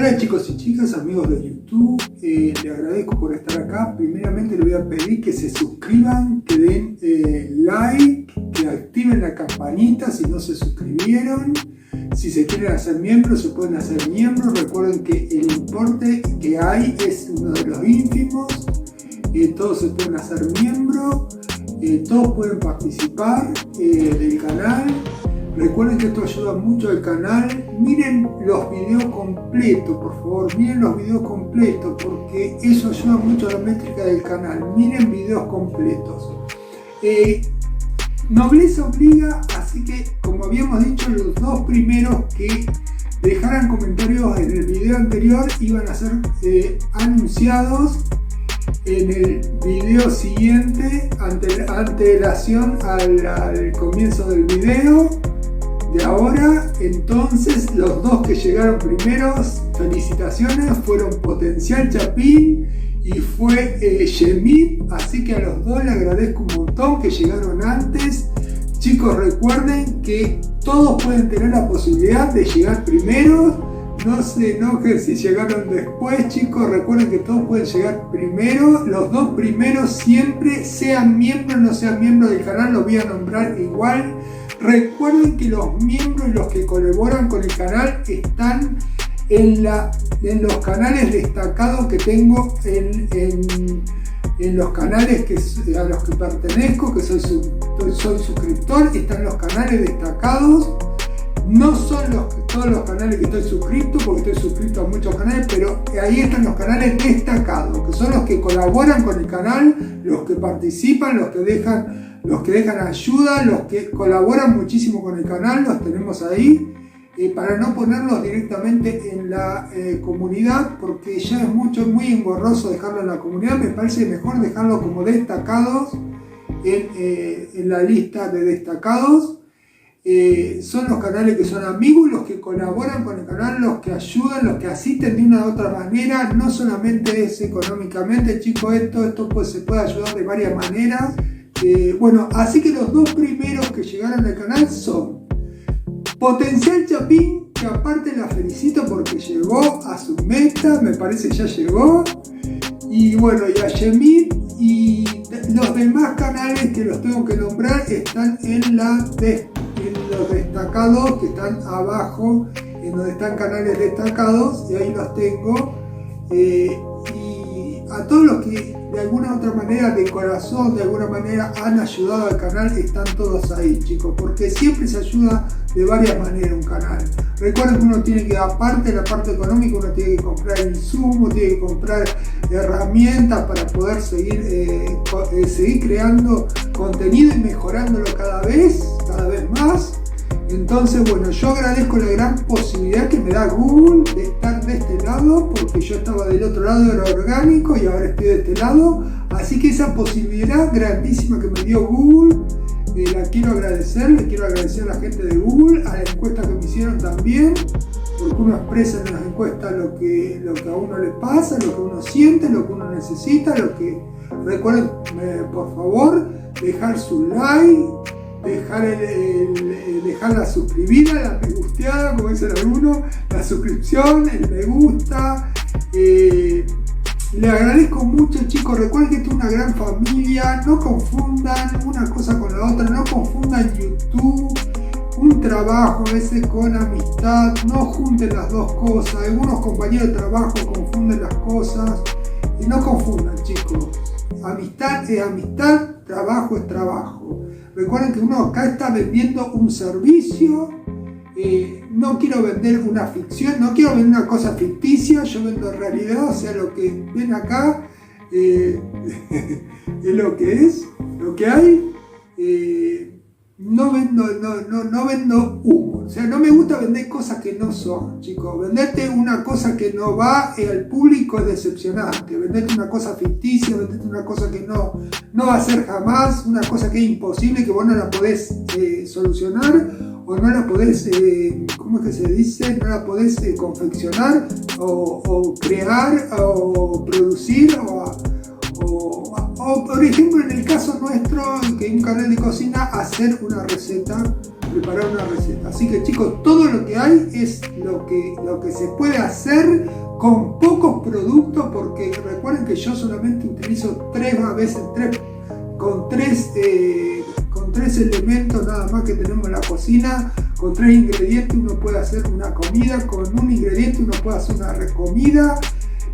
Hola chicos y chicas, amigos de YouTube, les agradezco por estar acá. Primeramente les voy a pedir que se suscriban, que den like, que activen la campanita si no se suscribieron. Si se quieren hacer miembros, se pueden hacer miembros. Recuerden que el importe que hay es uno de los ínfimos. Todos se pueden hacer miembros, todos pueden participar del canal. Recuerden que esto ayuda mucho al canal. Miren los videos completos, por favor. Miren los videos completos porque eso ayuda mucho a la métrica del canal. Miren videos completos. Nobleza obliga, así que como habíamos dicho, los dos primeros que dejaran comentarios en el video anterior iban a ser anunciados en el video siguiente, antelación al comienzo del video de ahora. Entonces los dos que llegaron primeros, felicitaciones, fueron Potencial Chapín y fue Yemit, así que a los dos les agradezco un montón que llegaron antes. Chicos, recuerden que todos pueden tener la posibilidad de llegar primero. No se enojen si llegaron después, chicos. Recuerden que todos pueden llegar primero. Los dos primeros siempre, sean miembros o no sean miembros del canal, los voy a nombrar igual. Recuerden que los miembros y los que colaboran con el canal están en los canales destacados que tengo en los canales a los que pertenezco, que soy suscriptor. Están los canales destacados. No son todos los canales que estoy suscrito, porque estoy suscrito a muchos canales, pero ahí están los canales destacados, que son los que colaboran con el canal, los que participan, los que dejan ayuda, los que colaboran muchísimo con el canal, los tenemos ahí, para no ponerlos directamente en la comunidad, porque ya es muy engorroso dejarlo en la comunidad. Me parece mejor dejarlo como destacados en la lista de destacados. Son los canales que son amigos, los que colaboran con el canal, los que ayudan, los que asisten de una u otra manera. No solamente es económicamente, chicos, esto pues se puede ayudar de varias maneras. Bueno, así que los dos primeros que llegaron al canal son Potencial Chapín, que aparte la felicito porque llegó a su meta, me parece ya llegó. Y bueno, y a Yemit, y los demás canales que los tengo que nombrar están en los destacados, que están abajo, en donde están canales destacados, y ahí los tengo. Y a todos los que de alguna u otra manera, de corazón, de alguna manera han ayudado al canal, están todos ahí, chicos, porque siempre se ayuda de varias maneras un canal. Recuerden que uno tiene que, aparte de la parte económica, uno tiene que comprar insumos, tiene que comprar herramientas para poder seguir creando contenido y mejorándolo cada vez más. Entonces, bueno, yo agradezco la gran posibilidad que me da Google de estar de este lado, porque yo estaba del otro lado de lo orgánico y ahora estoy de este lado. Así que esa posibilidad grandísima que me dio Google, la quiero agradecer. Le quiero agradecer a la gente de Google, a la encuesta que me hicieron también, porque uno expresa en las encuestas lo que a uno le pasa, lo que uno siente, lo que uno necesita, recuerden, por favor, dejar su like, dejar la suscribida, la me gusteada, como dicen algunos, la suscripción, el me gusta. Le agradezco mucho, chicos. Recuerden que esto es una gran familia. No confundan una cosa con la otra. No confundan YouTube, un trabajo a veces, con amistad. No junten las dos cosas. Algunos compañeros de trabajo confunden las cosas. Y no confundan, chicos. Amistad es amistad, trabajo es trabajo. Recuerden que uno acá está vendiendo un servicio. No quiero vender una ficción, no quiero vender una cosa ficticia, yo vendo realidad. O sea, lo que ven acá es lo que es, lo que hay. No vendo humo. O sea, no me gusta vender cosas que no son, chicos. Venderte una cosa que no va al público es decepcionante. Venderte una cosa ficticia, venderte una cosa que no va a ser jamás, una cosa que es imposible, que vos no la podés solucionar, o no la podés, ¿cómo es que se dice? No la podés confeccionar, o crear, o producir, o por ejemplo en el caso nuestro, que es un canal de cocina, hacer una receta, preparar una receta. Así que chicos, todo lo que hay es lo que se puede hacer con pocos productos, porque recuerden que yo solamente utilizo con tres elementos nada más que tenemos en la cocina. Con 3 ingredientes uno puede hacer una comida, con un ingrediente uno puede hacer una recomida.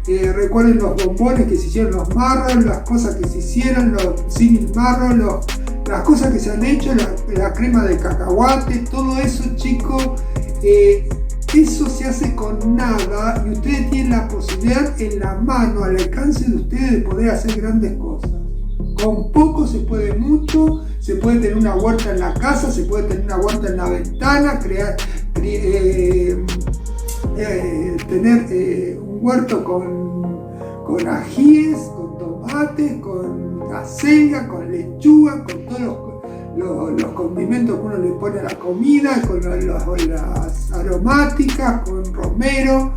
Recuerden los bombones que se hicieron, los marros, las cosas que se hicieron, los sin marros, las cosas que se han hecho, la crema de cacahuate, todo eso, chicos, eso se hace con nada, y ustedes tienen la posibilidad en la mano, al alcance de ustedes, de poder hacer grandes cosas. Con poco se puede mucho. Se puede tener una huerta en la casa, se puede tener una huerta en la ventana, tener un huerto con ajíes, con tomates, con acelga, con lechuga, con todos los condimentos que uno le pone a la comida, con las aromáticas, con romero.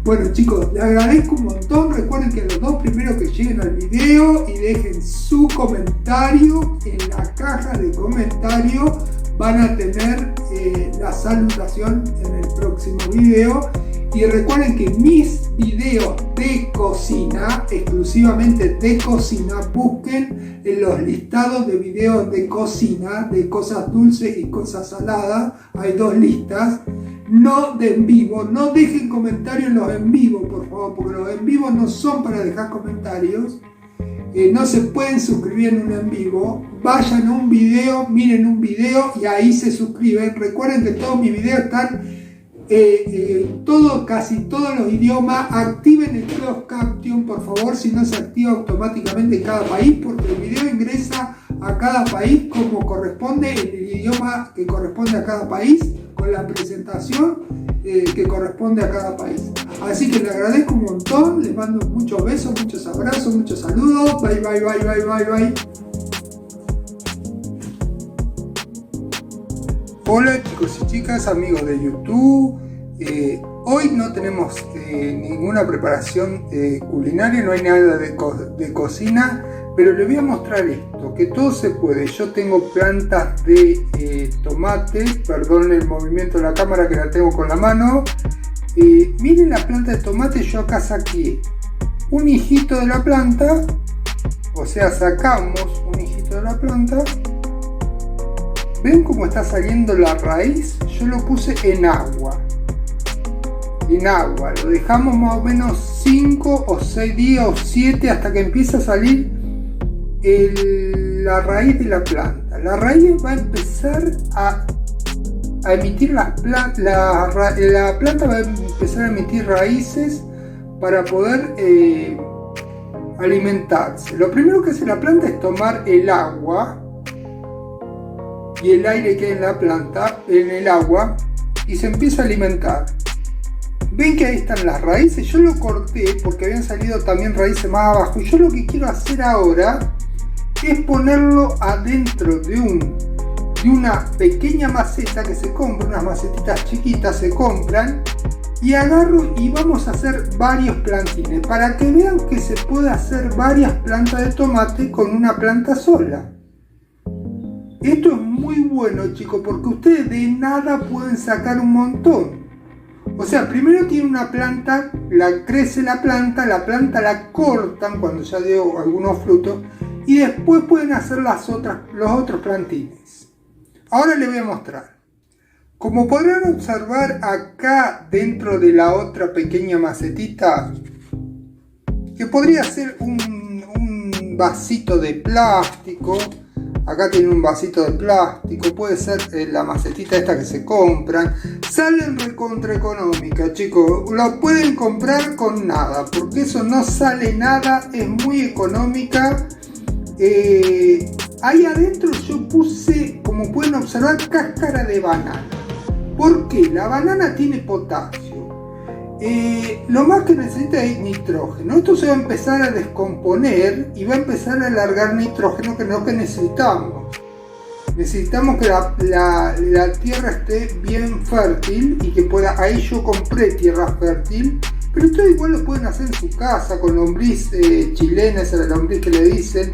Bueno chicos, les agradezco un montón. Recuerden que los 2 primeros que lleguen al video y dejen su comentario en la caja de comentarios van a tener la salutación en el próximo video. Y recuerden que mis videos de cocina, exclusivamente de cocina, busquen en los listados de videos de cocina, de cosas dulces y cosas saladas. Hay 2 listas. No de en vivo, no dejen comentarios en los en vivo, por favor, porque los en vivo no son para dejar comentarios. No se pueden suscribir en un en vivo. Vayan a un video, miren un video y ahí se suscriben. Recuerden que todos mis videos están casi todos los idiomas. Activen el closed caption, por favor, si no se activa automáticamente en cada país, porque el video ingresa a cada país como corresponde, en el idioma que corresponde a cada país, con la presentación que corresponde a cada país. Así que les agradezco un montón, les mando muchos besos, muchos abrazos, muchos saludos. Bye, bye, bye, bye, bye, bye. Hola chicos y chicas, amigos de YouTube. Hoy no tenemos ninguna preparación culinaria, no hay nada de cocina, pero les voy a mostrar esto, que todo se puede. Yo tengo plantas de tomate, perdón el movimiento de la cámara que la tengo con la mano. Miren la planta de tomate, yo acá saqué un hijito de la planta, o sea, sacamos un hijito de la planta. ¿Ven cómo está saliendo la raíz? Yo lo puse en agua. Lo dejamos más o menos 5 o 6 días o 7 hasta que empiece a salir la raíz de la planta. La raíz va a empezar a emitir la planta va a empezar a emitir raíces para poder alimentarse. Lo primero que hace la planta es tomar el agua y el aire que hay en la planta, en el agua, y se empieza a alimentar. Ven que ahí están las raíces. Yo lo corté porque habían salido también raíces más abajo, y yo lo que quiero hacer ahora es ponerlo adentro de una pequeña maceta que se compra, unas macetitas chiquitas se compran, y agarro y vamos a hacer varios plantines para que vean que se puede hacer varias plantas de tomate con una planta sola. Esto es muy bueno, chicos, porque ustedes de nada pueden sacar un montón. O sea, primero tiene una planta, crece la planta la cortan cuando ya dio algunos frutos, y después pueden hacer los otros plantines. Ahora les voy a mostrar. Como podrán observar acá dentro de la otra pequeña macetita, que podría ser un vasito de plástico. Acá tiene un vasito de plástico, puede ser la macetita esta que se compran. Salen recontra económicas, chicos. Lo pueden comprar con nada, porque eso no sale nada, es muy económica. Ahí adentro yo puse, como pueden observar, cáscara de banana. ¿Por qué? La banana tiene potasio. Lo más que necesita es nitrógeno. Esto se va a empezar a descomponer y va a empezar a largar nitrógeno, que es lo que necesitamos. Necesitamos que la tierra esté bien fértil y que pueda. Ahí yo compré tierra fértil, pero ustedes igual lo pueden hacer en su casa con lombriz chilena, esa es la lombriz que le dicen.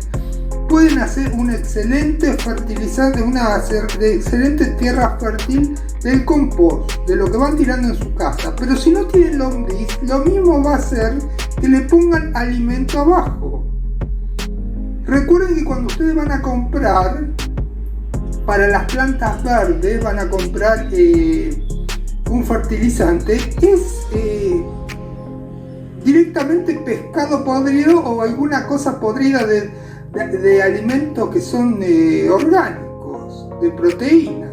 pueden hacer un excelente fertilizante, una excelente tierra fértil del compost, de lo que van tirando en su casa. Pero si no tienen lombriz, lo mismo va a ser que le pongan alimento abajo. Recuerden que cuando ustedes van a comprar para las plantas verdes, van a comprar un fertilizante, es directamente pescado podrido o alguna cosa podrida de alimentos que son orgánicos, de proteínas,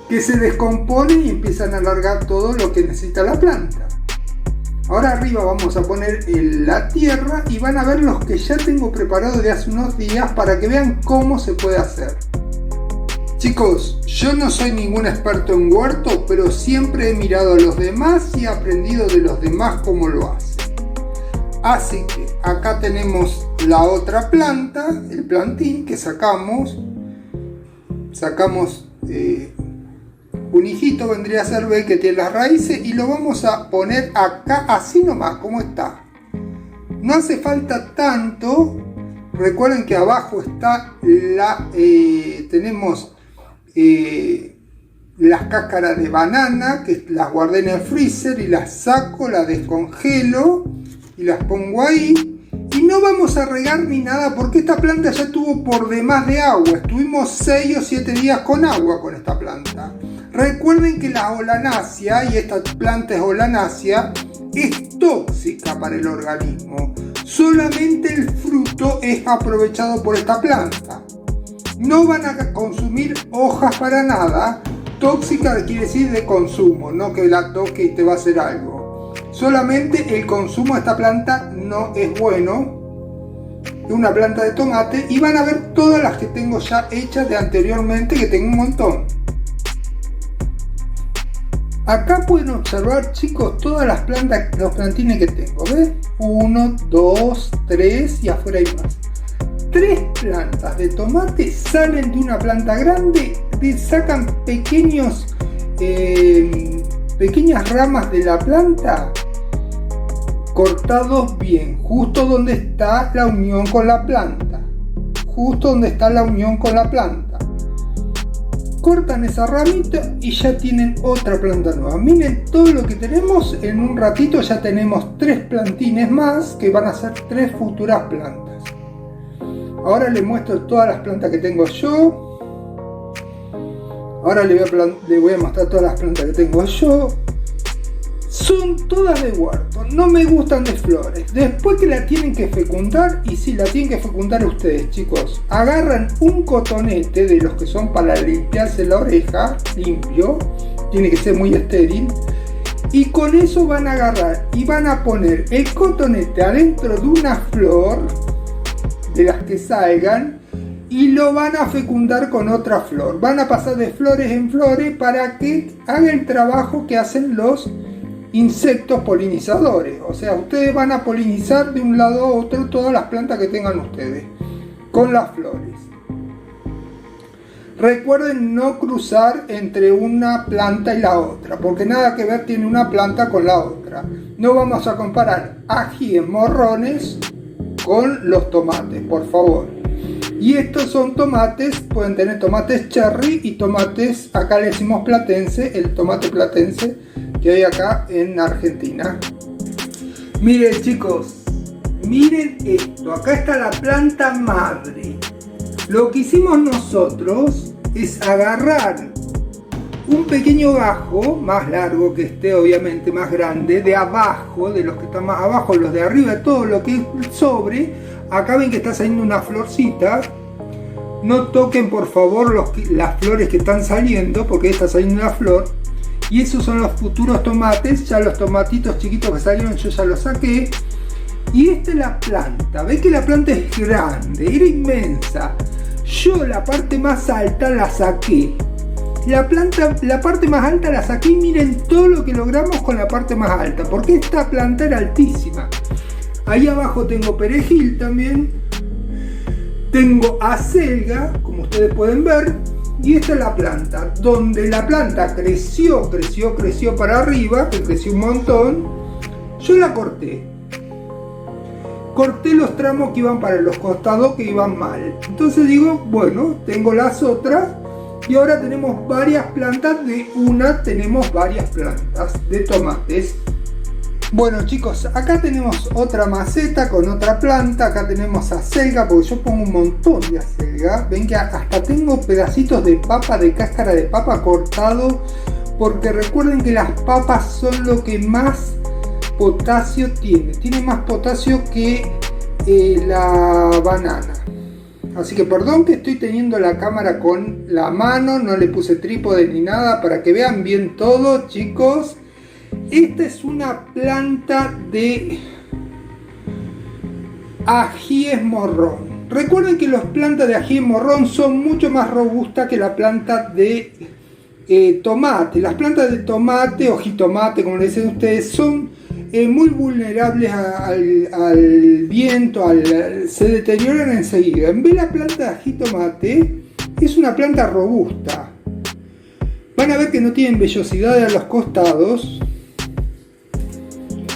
que se descomponen y empiezan a alargar todo lo que necesita la planta. Ahora arriba vamos a poner la tierra y van a ver los que ya tengo preparados de hace unos días para que vean cómo se puede hacer. Chicos, yo no soy ningún experto en huerto, pero siempre he mirado a los demás y he aprendido de los demás cómo lo hacen. Así que acá tenemos la otra planta, el plantín que sacamos un hijito, vendría a ser B, que tiene las raíces, y lo vamos a poner acá así nomás como está. No hace falta tanto. Recuerden que abajo está tenemos las cáscaras de banana, que las guardé en el freezer y las saco, las descongelo y las pongo ahí. Y no vamos a regar ni nada porque esta planta ya tuvo por demás de agua. Estuvimos 6 o 7 días con agua con esta planta. Recuerden que la holanácea, y esta planta es holanácea, es tóxica para el organismo. Solamente el fruto es aprovechado por esta planta. No van a consumir hojas para nada. Tóxica quiere decir de consumo, no que la toque y te va a hacer algo. Solamente el consumo de esta planta no es bueno. Es una planta de tomate y van a ver todas las que tengo ya hechas de anteriormente, que tengo un montón. Acá pueden observar, chicos, todas las plantas, los plantines que tengo. ¿Ves? 1, 2, 3 y afuera hay más. 3 plantas de tomate salen de una planta grande, sacan pequeñas ramas de la planta cortados bien, justo donde está la unión con la planta. Cortan esa ramita y ya tienen otra planta nueva. Miren todo lo que tenemos. En un ratito ya tenemos 3 plantines más que van a ser 3 futuras plantas. Ahora les muestro todas las plantas que tengo yo. Ahora les voy a mostrar todas las plantas que tengo yo. Son todas de huerto, no me gustan de flores. Después que la tienen que fecundar, y sí, la tienen que fecundar ustedes, chicos, agarran un cotonete de los que son para limpiarse la oreja, limpio, tiene que ser muy estéril, y con eso van a agarrar y van a poner el cotonete adentro de una flor, de las que salgan, y lo van a fecundar con otra flor. Van a pasar de flores en flores para que haga el trabajo que hacen los insectos polinizadores. O sea, ustedes van a polinizar de un lado a otro todas las plantas que tengan ustedes con las flores. Recuerden no cruzar entre una planta y la otra, porque nada que ver tiene una planta con la otra. No vamos a comparar ajíes morrones con los tomates, por favor. Y estos son tomates, pueden tener tomates cherry y tomates, acá le decimos platense, el tomate platense que hay acá en Argentina. Miren, chicos, miren esto, acá está la planta madre. Lo que hicimos nosotros es agarrar un pequeño gajo, más largo que este, obviamente más grande, de abajo, de los que están más abajo, los de arriba, todo lo que es sobre. Acá ven que está saliendo una florcita. No toquen por favor las flores que están saliendo, porque está saliendo una flor. Y esos son los futuros tomates. Ya los tomatitos chiquitos que salieron yo ya los saqué. Y esta es la planta. ¿Ves que la planta es grande? Era inmensa. Yo la parte más alta la saqué. La parte más alta la saqué y miren todo lo que logramos con la parte más alta. Porque esta planta era altísima. Ahí abajo tengo perejil también. Tengo acelga, como ustedes pueden ver. Y esta es la planta, donde la planta creció para arriba, que creció un montón. Yo la corté. corté los tramos que iban para los costados, que iban mal. Entonces digo, bueno, tengo las otras y ahora tenemos varias plantas. De una tenemos varias plantas de tomates. Bueno chicos, acá tenemos otra maceta con otra planta. Acá tenemos acelga, porque yo pongo un montón de acelga. Ven que hasta tengo pedacitos de papa, de cáscara de papa cortado, porque recuerden que las papas son lo que más potasio tiene. Tiene más potasio que la banana. Así que perdón que estoy teniendo la cámara con la mano, no le puse trípode ni nada, para que vean bien todo, chicos. Esta es una planta de ajíes morrón. Recuerden que las plantas de ají morrón son mucho más robustas que la planta de tomate. Las plantas de tomate o jitomate, como le dicen ustedes, son muy vulnerables al viento, se deterioran enseguida. En vez de la planta de ají tomate, es una planta robusta. Van a ver que no tienen vellosidad a los costados.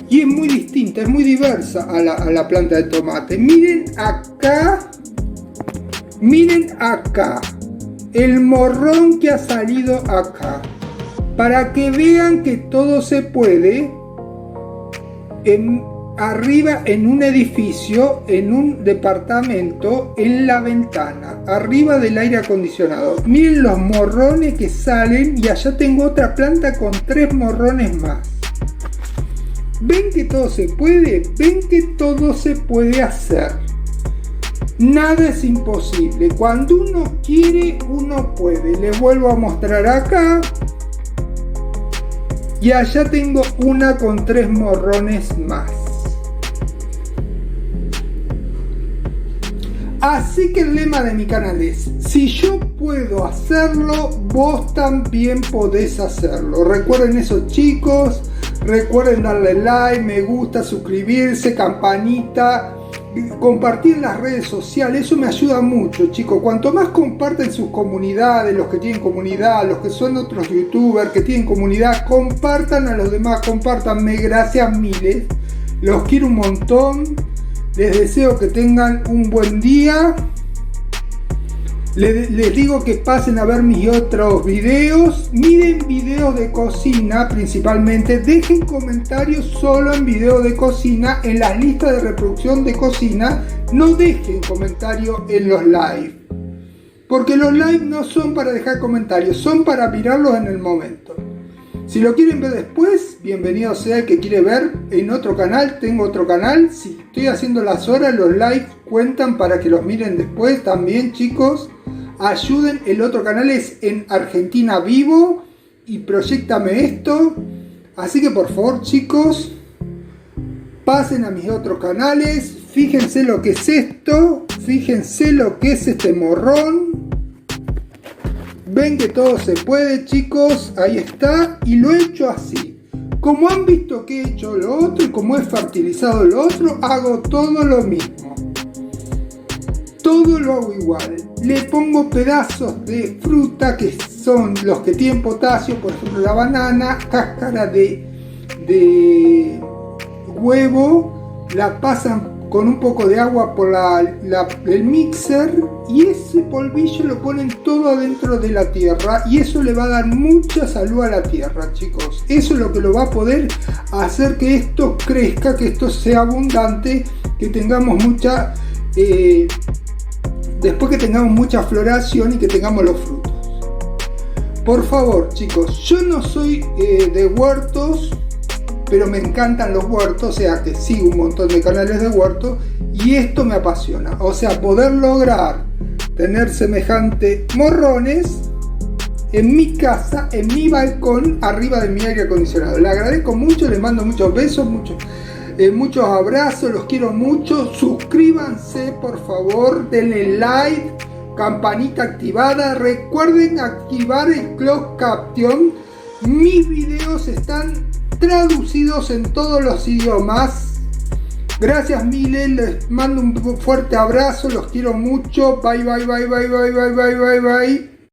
Y es muy distinta, es muy diversa a la planta de tomate. Miren acá, el morrón que ha salido acá. Para que vean que todo se puede, arriba en un edificio, en un departamento, en la ventana, arriba del aire acondicionado. Miren los morrones que salen, y allá tengo otra planta con 3 morrones más. ¿Ven que todo se puede? ¿Ven que todo se puede hacer? Nada es imposible. Cuando uno quiere, uno puede. Les vuelvo a mostrar acá. Y allá tengo una con 3 morrones más. Así que el lema de mi canal es: si yo puedo hacerlo, vos también podés hacerlo. Recuerden eso, chicos. Recuerden darle like, me gusta, suscribirse, campanita, compartir en las redes sociales. Eso me ayuda mucho, chicos. Cuanto más comparten sus comunidades, los que tienen comunidad, los que son otros youtubers que tienen comunidad, compartan a los demás, compártanme. Gracias miles, los quiero un montón. Les deseo que tengan un buen día. Les digo que pasen a ver mis otros videos. Miren videos de cocina principalmente. Dejen comentarios solo en videos de cocina. En las listas de reproducción de cocina no dejen comentarios en los live, porque los live no son para dejar comentarios, son para mirarlos en el momento. Si lo quieren ver después, bienvenido sea el que quiere ver en otro canal. Tengo otro canal. Si estoy haciendo las horas, los likes cuentan para que los miren después también, chicos. Ayuden, el otro canal es en Argentina Vivo y Proyectame Esto. Así que por favor, chicos, pasen a mis otros canales. Fíjense lo que es esto. Fíjense lo que es este morrón. Ven que todo se puede, chicos. Ahí está. Y lo he hecho así. Como han visto que he hecho lo otro y como he fertilizado lo otro, hago todo lo mismo. Todo lo hago igual. Le pongo pedazos de fruta que son los que tienen potasio, por ejemplo la banana, cáscara de huevo, la pasan con un poco de agua por el mixer y ese polvillo lo ponen todo adentro de la tierra y eso le va a dar mucha salud a la tierra, chicos. Eso es lo que lo va a poder hacer que esto crezca, que esto sea abundante, que tengamos mucha... después que tengamos mucha floración y que tengamos los frutos. Por favor, chicos, yo no soy de huertos, pero me encantan los huertos, o sea que sigo un montón de canales de huertos y esto me apasiona. O sea, poder lograr tener semejante morrones en mi casa, en mi balcón, arriba de mi aire acondicionado. Le agradezco mucho, les mando muchos besos, muchos abrazos, los quiero mucho. Suscríbanse por favor, denle like, campanita activada, recuerden activar el closed caption. Mis videos están traducidos en todos los idiomas. Gracias miles, les mando un fuerte abrazo, los quiero mucho. Bye bye bye bye bye bye bye bye bye.